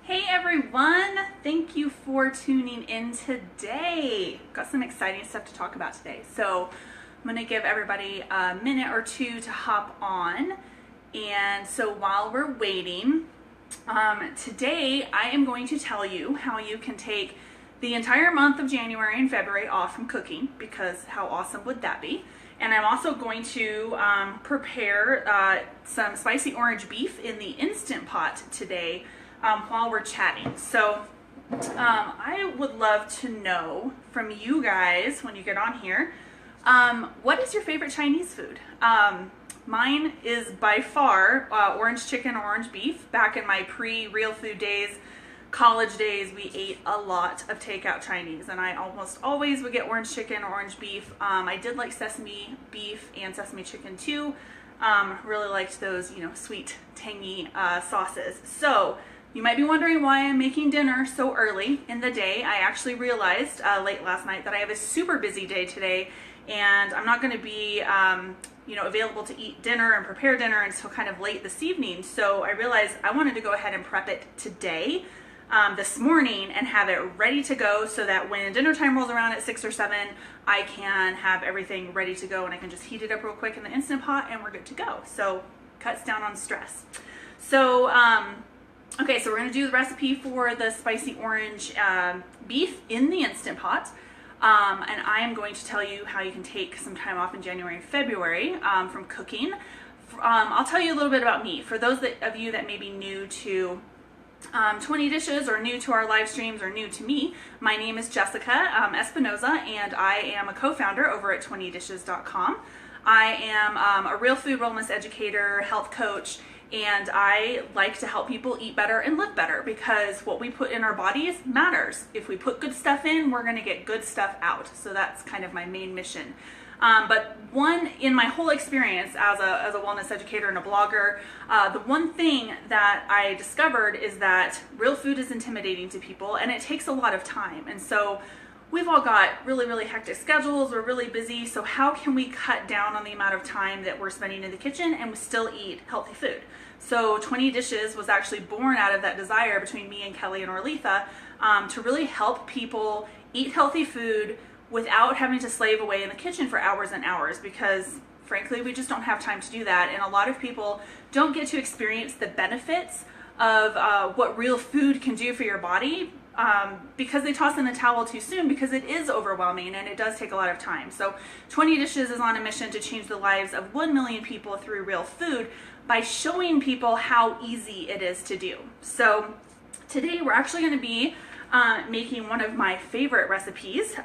Hey everyone, thank you for tuning in today. Got some exciting stuff to talk about today. So I'm gonna give everybody a minute or two to hop on. And so while we're waiting, today I am going to tell you how you can take the entire month of January and February off from cooking, because how awesome would that be? And I'm also going to prepare some spicy orange beef in the Instant Pot today while we're chatting. So I would love to know from you guys when you get on here, what is your favorite Chinese food? Mine is by far orange chicken, orange beef. Back in my pre-real food days, college days, we ate a lot of takeout Chinese, and I almost always would get orange chicken, orange beef. I did like sesame beef and sesame chicken too. Really liked those, sweet, tangy sauces. So you might be wondering why I'm making dinner so early in the day. I actually realized late last night that I have a super busy day today, and I'm not going to be available to eat dinner and prepare dinner until kind of late this evening. So I realized I wanted to go ahead and prep it today, this morning, and have it ready to go so that when dinner time rolls around at 6 or 7, I can have everything ready to go and I can just heat it up real quick in the Instant Pot and we're good to go. So cuts down on stress. So okay, so we're going to do the recipe for the spicy orange beef in the Instant Pot. And I am going to tell you how you can take some time off in January and February from cooking. I'll tell you a little bit about me. For those of you that may be new to 20 Dishes or new to our live streams or new to me, my name is Jessica Espinoza, and I am a co-founder over at 20dishes.com. I am a real food wellness educator, health coach, and I like to help people eat better and live better, because what we put in our bodies matters. If we put good stuff in, we're going to get good stuff out. So that's kind of my main mission. But in my whole experience as a wellness educator and a blogger, the one thing that I discovered is that real food is intimidating to people, and it takes a lot of time. And so we've all got really, really hectic schedules. We're really busy. So how can we cut down on the amount of time that we're spending in the kitchen and still eat healthy food? So 20 Dishes was actually born out of that desire between me and Kelly and Orletha to really help people eat healthy food without having to slave away in the kitchen for hours and hours, because frankly, we just don't have time to do that. And a lot of people don't get to experience the benefits of what real food can do for your body because they toss in the towel too soon, because it is overwhelming and it does take a lot of time. So 20 Dishes is on a mission to change the lives of 1 million people through real food by showing people how easy it is to do. So today we're actually going to be making one of my favorite recipes.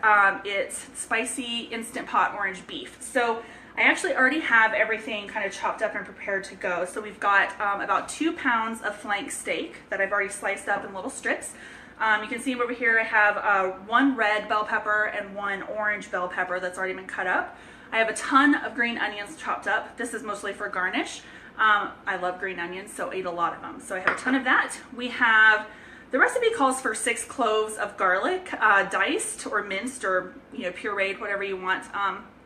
It's spicy Instant Pot orange beef. So I actually already have everything kind of chopped up and prepared to go. So we've got about 2 pounds of flank steak that I've already sliced up in little strips. You can see over here I have 1 red bell pepper and 1 orange bell pepper that's already been cut up. I have a ton of green onions chopped up. This is mostly for garnish. I love green onions, so I ate a lot of them. So I have a ton of that. We have, the recipe calls for 6 cloves of garlic, diced or minced or pureed, whatever you want.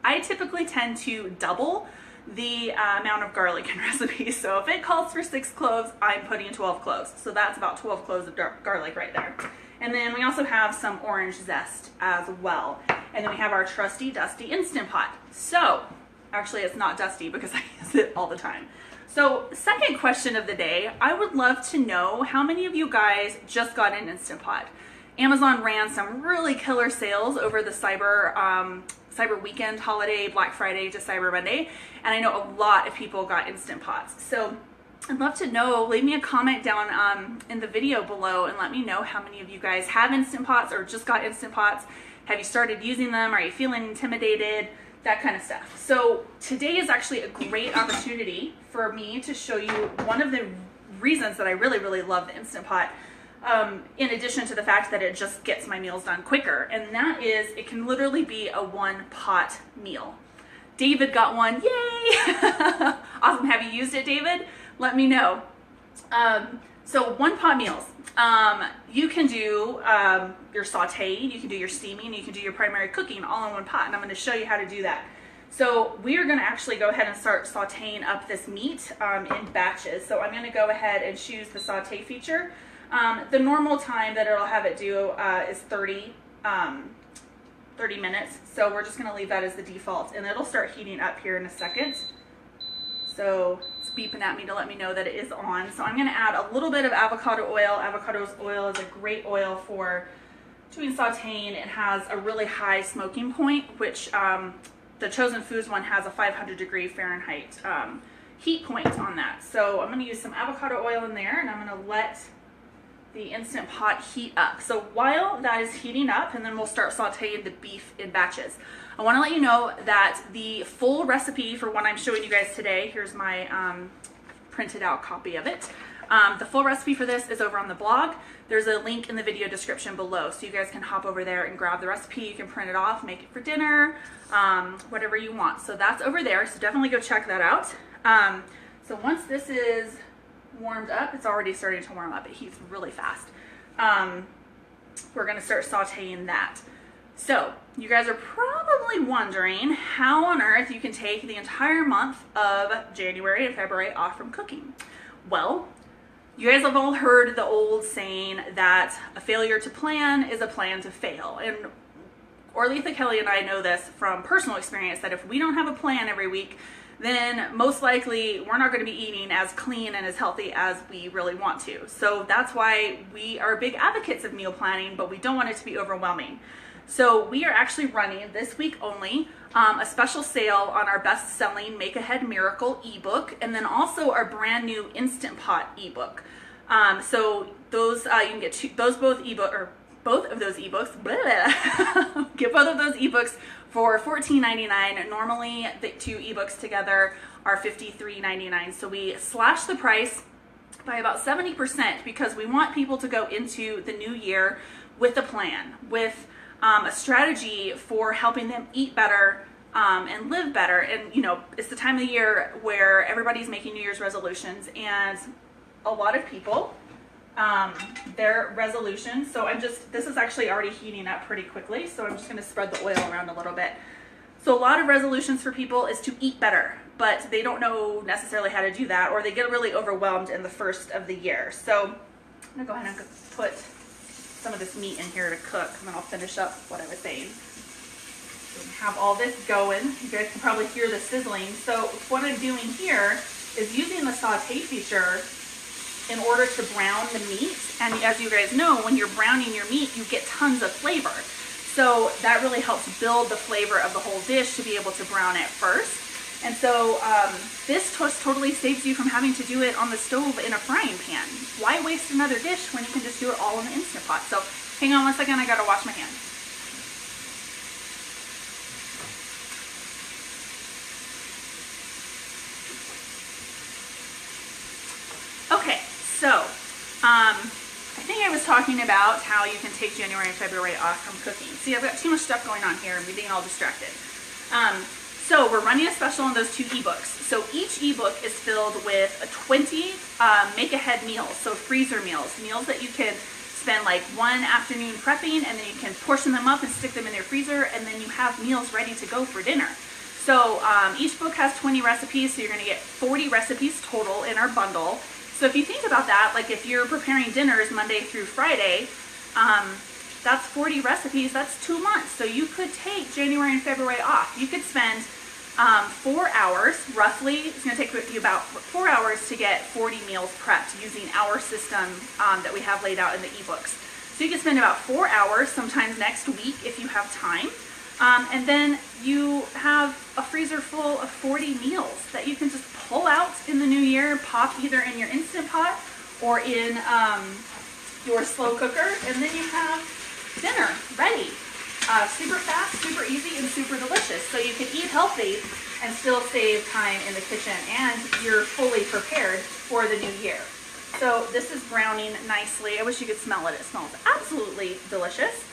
I typically tend to double the amount of garlic in recipes. So if it calls for 6 cloves, I'm putting 12 cloves. So that's about 12 cloves of garlic right there. And then we also have some orange zest as well. And then we have our trusty dusty Instant Pot. So actually it's not dusty because I use it all the time. So second question of the day, I would love to know how many of you guys just got an Instant Pot. Amazon ran some really killer sales over the Cyber weekend holiday, Black Friday to Cyber Monday, and I know a lot of people got Instant Pots. So I'd love to know, leave me a comment down in the video below and let me know how many of you guys have Instant Pots or just got Instant Pots. Have you started using them? Are you feeling intimidated? That kind of stuff. So today is actually a great opportunity for me to show you one of the reasons that I really, really love the Instant Pot, in addition to the fact that it just gets my meals done quicker, and that is it can literally be a 1-pot meal. David got one, yay! Awesome. Have you used it, David? Let me know. So 1-pot meals. You can do your sauteing, you can do your steaming, you can do your primary cooking all in 1 pot, and I'm going to show you how to do that. So we are going to actually go ahead and start sauteing up this meat in batches. So I'm going to go ahead and choose the saute feature. The normal time that it'll have it do is 30 minutes. So we're just going to leave that as the default, and it'll start heating up here in a second. So it's beeping at me to let me know that it is on. So I'm going to add a little bit of avocado oil. Avocado oil is a great oil for doing sauteing. It has a really high smoking point, which the Chosen Foods one has a 500-degree Fahrenheit heat point on that. So I'm going to use some avocado oil in there, and I'm going to let the Instant Pot heat up. So while that is heating up, and then we'll start sauteing the beef in batches. I want to let you know that the full recipe for what I'm showing you guys today, here's my printed out copy of it. The full recipe for this is over on the blog. There's a link in the video description below, so you guys can hop over there and grab the recipe. You can print it off, make it for dinner, whatever you want. So that's over there, so definitely go check that out. So once this is warmed up, it's already starting to warm up. It heats really fast. We're going to start sauteing that. So you guys are probably wondering how on earth you can take the entire month of January and February off from cooking. Well, you guys have all heard the old saying that a failure to plan is a plan to fail. And Orletha Kelly and I know this from personal experience, that if we don't have a plan every week, then most likely we're not going to be eating as clean and as healthy as we really want to. So that's why we are big advocates of meal planning, but we don't want it to be overwhelming. So we are actually running this week only a special sale on our best-selling Make Ahead Miracle ebook, and then also our brand new Instant Pot ebook. So those you can get both of those ebooks. Get both of those ebooks for $14.99. Normally the two ebooks together are $53.99. So we slashed the price by about 70% because we want people to go into the new year with a plan, with a strategy for helping them eat better and live better. And you know, it's the time of the year where everybody's making New Year's resolutions, and a lot of people their resolutions. So this is actually already heating up pretty quickly, so I'm just going to spread the oil around a little bit. So a lot of resolutions for people is to eat better, but they don't know necessarily how to do that, or they get really overwhelmed in the first of the year. So I'm going to go ahead and put some of this meat in here to cook, and then I'll finish up what I was saying. So we have all this going. You guys can probably hear the sizzling. So what I'm doing here is using the saute feature in order to brown the meat. And as you guys know, when you're browning your meat, you get tons of flavor. So that really helps build the flavor of the whole dish to be able to brown it first. And so this totally saves you from having to do it on the stove in a frying pan. Why waste another dish when you can just do it all in the Instant Pot? So hang on one second, I gotta wash my hands. Okay, so I think I was talking about how you can take January and February off from cooking. See, I've got too much stuff going on here and we're being all distracted. So we're running a special on those two ebooks. So each ebook is filled with 20 make ahead meals, so freezer meals that you can spend like one afternoon prepping, and then you can portion them up and stick them in your freezer, and then you have meals ready to go for dinner. So each book has 20 recipes, so you're going to get 40 recipes total in our bundle. So if you think about that, like if you're preparing dinners Monday through Friday, that's 40 recipes, that's 2 months. So you could take January and February off. You could spend 4 hours, roughly, it's going to take you about 4 hours to get 40 meals prepped using our system that we have laid out in the ebooks. So you can spend about 4 hours, sometimes next week if you have time. And then you have a freezer full of 40 meals that you can just pull out in the new year, pop either in your Instant Pot or in your slow cooker, and then you have dinner ready. Super fast, super easy, and super delicious. So you can eat healthy and still save time in the kitchen, and you're fully prepared for the new year. So this is browning nicely. I wish you could smell it. It smells absolutely delicious.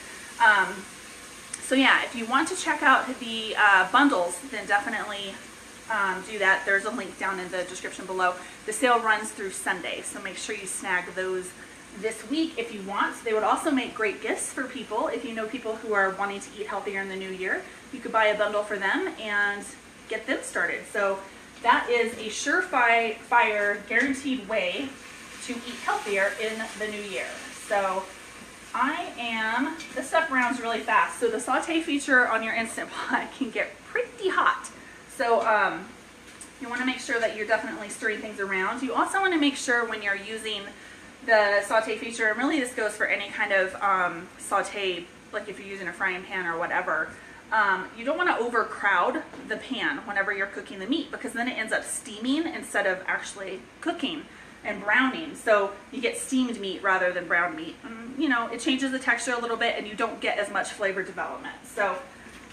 So yeah, if you want to check out the bundles, then definitely do that. There's a link down in the description below. The sale runs through Sunday, so make sure you snag those this week if you want. They would also make great gifts for people. If you know people who are wanting to eat healthier in the new year, you could buy a bundle for them and get them started. So that is a surefire, guaranteed way to eat healthy. healthier in the new year. So this stuff browns really fast. So the saute feature on your Instant Pot can get pretty hot. So you want to make sure that you're definitely stirring things around. You also want to make sure when you're using the saute feature, and really this goes for any kind of saute, like if you're using a frying pan or whatever, you don't want to overcrowd the pan whenever you're cooking the meat, because then it ends up steaming instead of actually cooking and browning. So you get steamed meat rather than browned meat. You know, it changes the texture a little bit and you don't get as much flavor development. So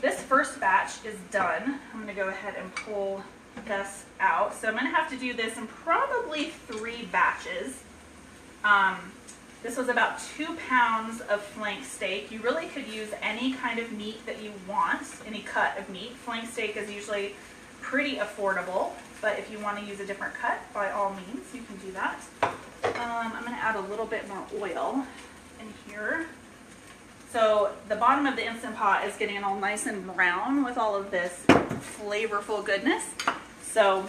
this first batch is done. I'm going to go ahead and pull this out. So I'm going to have to do this in probably 3 batches. This was about 2 pounds of flank steak. You really could use any kind of meat that you want, any cut of meat. Flank steak is usually pretty affordable, but if you want to use a different cut, by all means, you can do that. I'm going to add a little bit more oil in here. So the bottom of the Instant Pot is getting all nice and brown with all of this flavorful goodness. So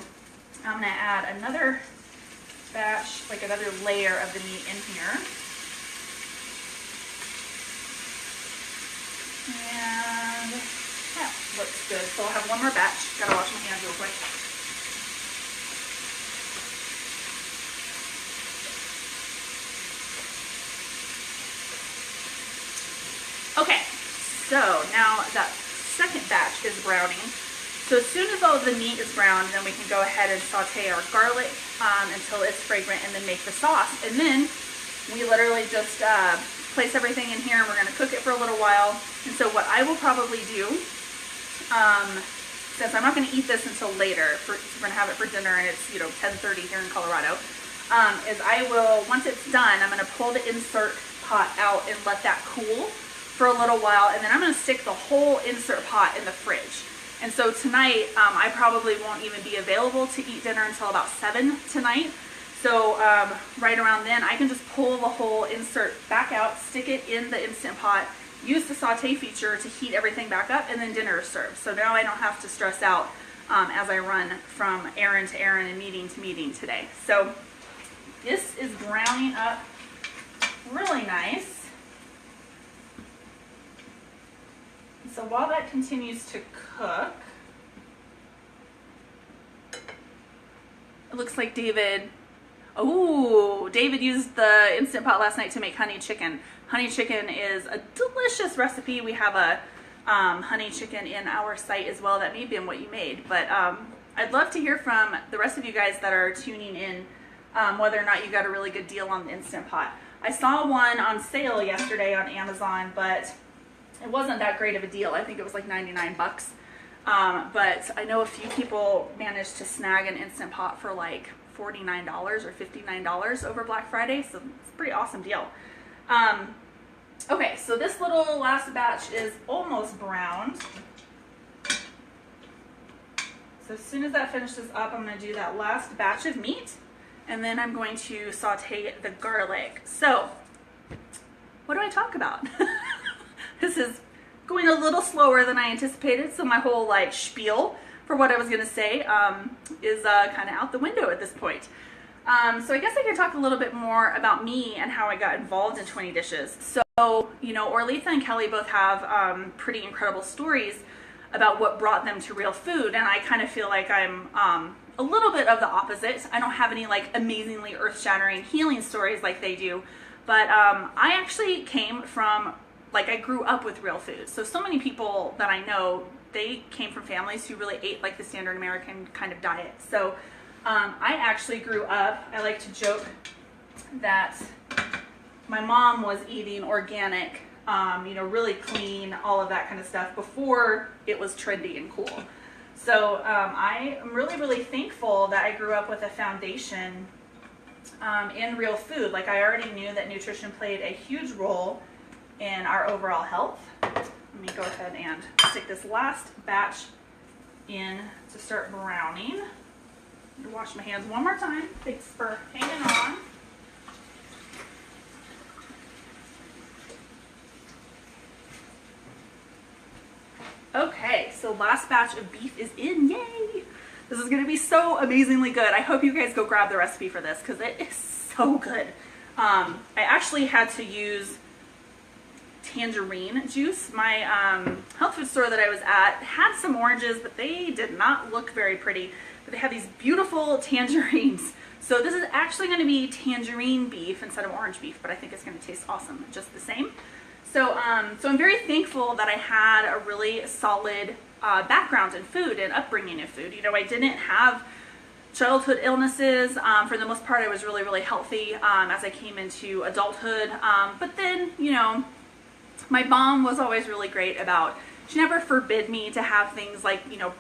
I'm going to add another batch, like another layer of the meat in here. And yeah, looks good. So I'll have one more batch. Gotta wash my hands real quick. Okay, so now that second batch is browning. So as soon as all of the meat is browned, then we can go ahead and saute our garlic until it's fragrant, and then make the sauce. And then we literally just place everything in here, and we're going to cook it for a little while. And so what I will probably do, since I'm not going to eat this until later, we're going to have it for dinner, and it's 10:30 here in Colorado, is I will, once it's done, I'm going to pull the insert pot out and let that cool for a little while, and then I'm going to stick the whole insert pot in the fridge. And so tonight, I probably won't even be available to eat dinner until about 7 tonight. So right around then, I can just pull the whole insert back out, stick it in the Instant Pot, use the saute feature to heat everything back up, and then dinner is served. So now I don't have to stress out as I run from errand to errand and meeting to meeting today. So this is browning up really nice. So while that continues to cook, it looks like David used the Instant Pot last night to make honey chicken. Honey chicken is a delicious recipe. We have a honey chicken in our site as well. That may have been what you made, but I'd love to hear from the rest of you guys that are tuning in whether or not you got a really good deal on the Instant Pot. I saw one on sale yesterday on Amazon, but it wasn't that great of a deal. I think it was like 99 bucks. But I know a few people managed to snag an Instant Pot for like $49 or $59 over Black Friday, so it's a pretty awesome deal. Okay, so this little last batch is almost browned. So as soon as that finishes up, I'm going to do that last batch of meat, and then I'm going to saute the garlic. So what do I talk about? This is going a little slower than I anticipated, so my whole like spiel for what I was going to say is kind of out the window at this point. So I guess I could talk a little bit more about me and how I got involved in 20 Dishes. So, Orletha and Kelly both have pretty incredible stories about what brought them to real food, and I kind of feel like I'm a little bit of the opposite. I don't have any like amazingly earth-shattering healing stories like they do, but I actually came from, I grew up with real food. So many people that I know, they came from families who really ate like the standard American kind of diet. So I actually grew up, I like to joke that my mom was eating organic, really clean, all of that kind of stuff before it was trendy and cool. So I am really, really thankful that I grew up with a foundation in real food. Like I already knew that nutrition played a huge role in our overall health. Let me go ahead and stick this last batch in to start browning. I'm gonna wash my hands one more time. Thanks for hanging on. Okay, so last batch of beef is in, yay! This is gonna be so amazingly good. I hope you guys go grab the recipe for this because it is so good. I actually had to use tangerine juice. My health food store that I was at had some oranges, but they did not look very pretty. But they have these beautiful tangerines. So this is actually going to be tangerine beef instead of orange beef, but I think it's going to taste awesome just the same. So, so I'm very thankful that I had a really solid background in food and upbringing in food. You know, I didn't have childhood illnesses. For the most part, I was really, really healthy as I came into adulthood. But then, you know, my mom was always really great about, she never forbid me to have things like, you know,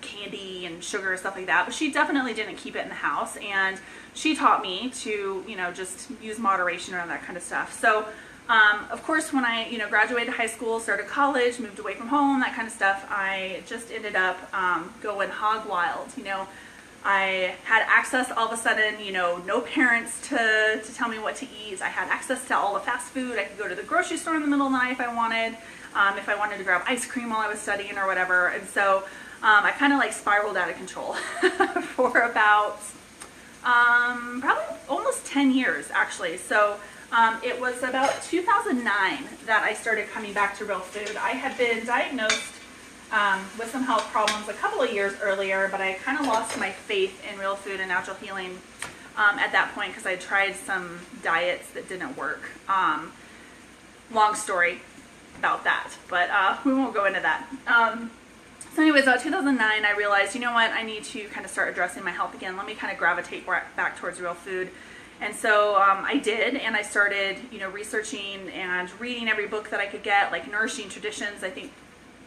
candy and sugar and stuff like that, but she definitely didn't keep it in the house, and she taught me to, you know, just use moderation around that kind of stuff. So of course, when I, you know, graduated high school, started college, moved away from home, that kind of stuff, I just ended up going hog wild. You know, I had access all of a sudden, you know, no parents to tell me what to eat. I had access to all the fast food. I could go to the grocery store in the middle of the night if I wanted to grab ice cream while I was studying or whatever. And so I kind of like spiraled out of control for about probably almost 10 years actually. So it was about 2009 that I started coming back to real food. I had been diagnosed with some health problems a couple of years earlier, but I kind of lost my faith in real food and natural healing at that point because I tried some diets that didn't work. Long story about that, but we won't go into that. So anyways, about 2009, I realized, you know what, I need to kind of start addressing my health again. Let me kind of gravitate back towards real food. And so I did, and I started, you know, researching and reading every book that I could get, like Nourishing Traditions. I think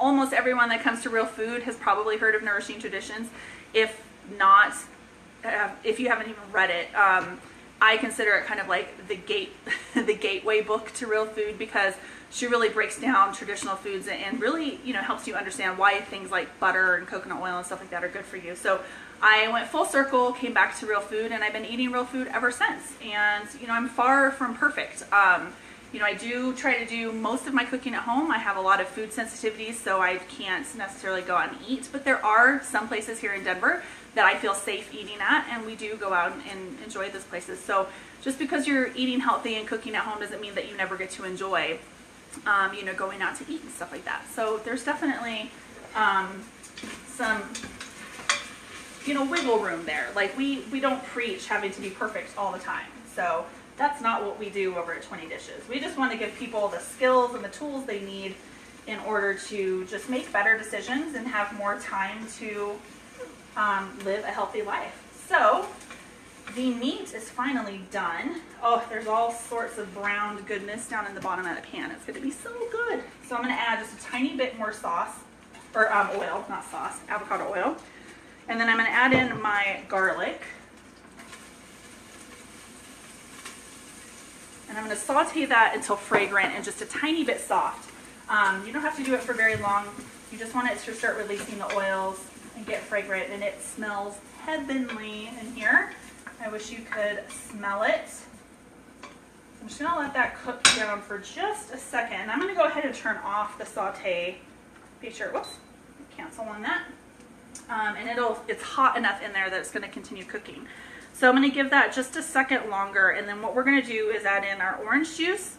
almost everyone that comes to real food has probably heard of Nourishing Traditions. If not, if you haven't even read it, I consider it kind of like the gateway book to real food, because she really breaks down traditional foods and really, you know, helps you understand why things like butter and coconut oil and stuff like that are good for you. So I went full circle, came back to real food, and I've been eating real food ever since. And, you know, I'm far from perfect. You know, I do try to do most of my cooking at home. I have a lot of food sensitivities, so I can't necessarily go out and eat. But there are some places here in Denver that I feel safe eating at, and we do go out and enjoy those places. So just because you're eating healthy and cooking at home doesn't mean that you never get to enjoy, you know, going out to eat and stuff like that. So there's definitely some, you know, wiggle room there. Like we don't preach having to be perfect all the time. So that's not what we do over at 20 Dishes. We just want to give people the skills and the tools they need in order to just make better decisions and have more time to live a healthy life. So the meat is finally done. Oh, there's all sorts of browned goodness down in the bottom of the pan. It's going to be so good. So I'm going to add just a tiny bit more sauce, or oil, not sauce, avocado oil. And then I'm going to add in my garlic. And I'm going to saute that until fragrant and just a tiny bit soft. You don't have to do it for very long. You just want it to start releasing the oils and get fragrant, and it smells heavenly in here. I wish you could smell it. I'm just going to let that cook down for just a second. I'm going to go ahead and turn off the saute feature. Whoops, cancel on that. And it's hot enough in there that it's going to continue cooking. So I'm going to give that just a second longer, and then what we're going to do is add in our orange juice,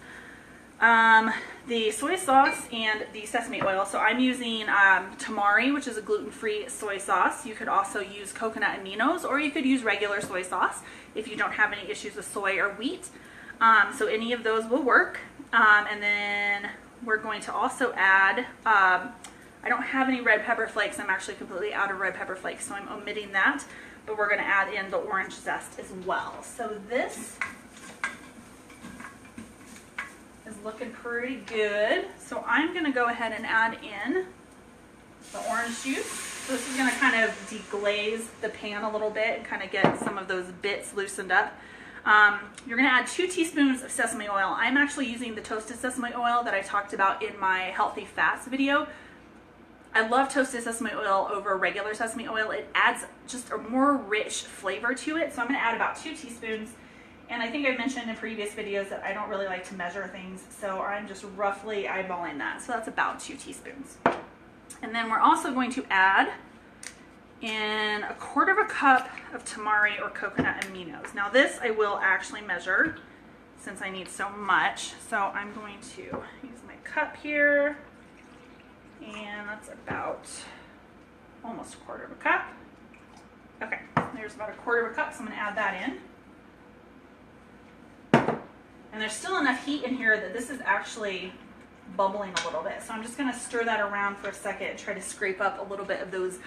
the soy sauce, and the sesame oil. So I'm using tamari, which is a gluten-free soy sauce. You could also use coconut aminos, or you could use regular soy sauce if you don't have any issues with soy or wheat. So any of those will work. And then we're going to also add, I don't have any red pepper flakes. I'm actually completely out of red pepper flakes, so I'm omitting that. But we're going to add in the orange zest as well. So this is looking pretty good. So I'm going to go ahead and add in the orange juice. So this is going to kind of deglaze the pan a little bit and kind of get some of those bits loosened up. You're going to add 2 teaspoons of sesame oil. I'm actually using the toasted sesame oil that I talked about in my healthy fats video. I love toasted sesame oil over regular sesame oil. It adds just a more rich flavor to it. So I'm going to add about 2 teaspoons. And I think I've mentioned in previous videos that I don't really like to measure things, so I'm just roughly eyeballing that. So that's about 2 teaspoons. And then we're also going to add in 1/4 cup of tamari or coconut aminos. Now this I will actually measure since I need so much. So I'm going to use my cup here, and that's about almost a quarter of a cup. Okay, there's about a quarter of a cup, so I'm going to add that in. And there's still enough heat in here that this is actually bubbling a little bit. So I'm just going to stir that around for a second and try to scrape up a little bit of those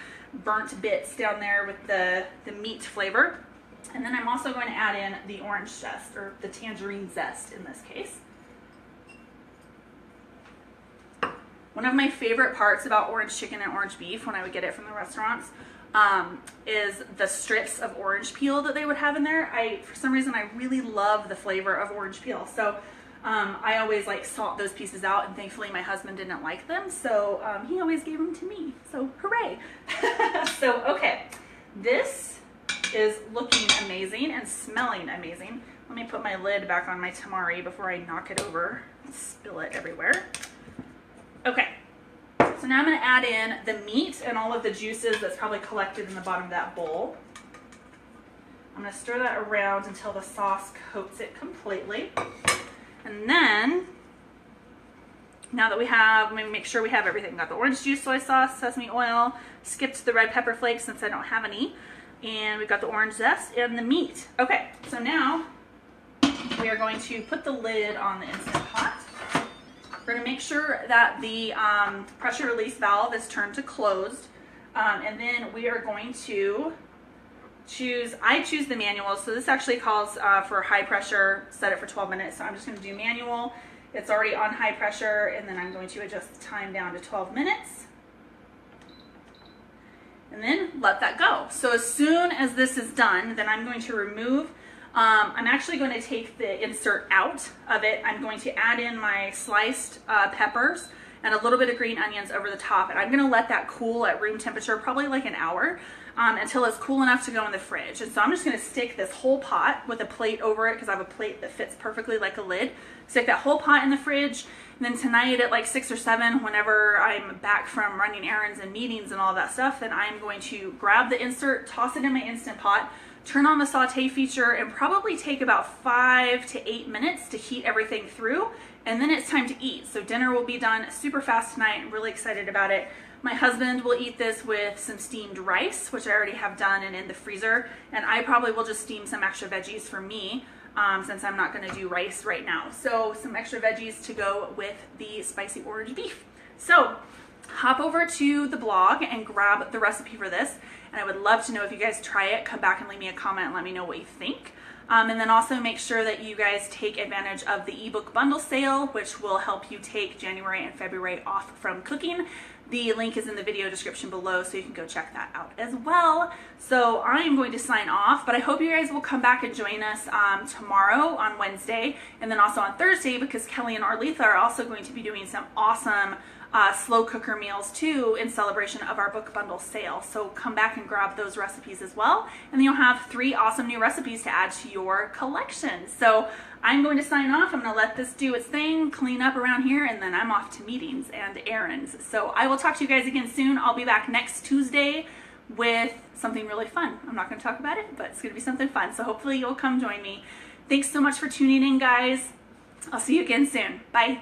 burnt bits down there with the meat flavor. And then I'm also going to add in the orange zest, or the tangerine zest in this case. One of my favorite parts about orange chicken and orange beef when I would get it from the restaurants is the strips of orange peel that they would have in there. For some reason, I really love the flavor of orange peel. So I always like salt those pieces out, and thankfully my husband didn't like them, so he always gave them to me. So hooray! So okay, this is looking amazing and smelling amazing. Let me put my lid back on my tamari before I knock it over and spill it everywhere. Okay. So now I'm going to add in the meat and all of the juices that's probably collected in the bottom of that bowl. I'm going to stir that around until the sauce coats it completely. And then, now that we have, let me make sure we have everything. We've got the orange juice, soy sauce, sesame oil, skipped the red pepper flakes since I don't have any. And we've got the orange zest and the meat. Okay, so now we are going to put the lid on the Instant Pot. We're going to make sure that the pressure release valve is turned to closed. And then we are going to I choose the manual. So this actually calls for high pressure, set it for 12 minutes. So I'm just going to do manual. It's already on high pressure, and then I'm going to adjust the time down to 12 minutes. And then let that go. So as soon as this is done, then I'm going to remove, I'm actually going to take the insert out of it. I'm going to add in my sliced peppers and a little bit of green onions over the top. And I'm going to let that cool at room temperature, probably like an hour, until it's cool enough to go in the fridge. And so I'm just going to stick this whole pot with a plate over it, because I have a plate that fits perfectly like a lid. Stick that whole pot in the fridge. And then tonight at like 6 or 7, whenever I'm back from running errands and meetings and all that stuff, then I'm going to grab the insert, toss it in my Instant Pot, turn on the saute feature, and probably take about 5 to 8 minutes to heat everything through. And then it's time to eat. So dinner will be done super fast tonight. I'm really excited about it. My husband will eat this with some steamed rice, which I already have done and in the freezer. And I probably will just steam some extra veggies for me, since I'm not going to do rice right now. So some extra veggies to go with the spicy orange beef. So hop over to the blog and grab the recipe for this. And I would love to know if you guys try it. Come back and leave me a comment and let me know what you think. And then also make sure that you guys take advantage of the ebook bundle sale, which will help you take January and February off from cooking. The link is in the video description below, so you can go check that out as well. So I am going to sign off, but I hope you guys will come back and join us tomorrow on Wednesday, and then also on Thursday, because Kelly and Arletha are also going to be doing some awesome slow cooker meals too, in celebration of our book bundle sale. So come back and grab those recipes as well, and then you'll have 3 awesome new recipes to add to your collection. So I'm going to sign off. I'm going to let this do its thing, clean up around here, and then I'm off to meetings and errands. So I will talk to you guys again soon. I'll be back next Tuesday with something really fun. I'm not going to talk about it, but it's going to be something fun. So hopefully you'll come join me. Thanks so much for tuning in, guys. I'll see you again soon. Bye.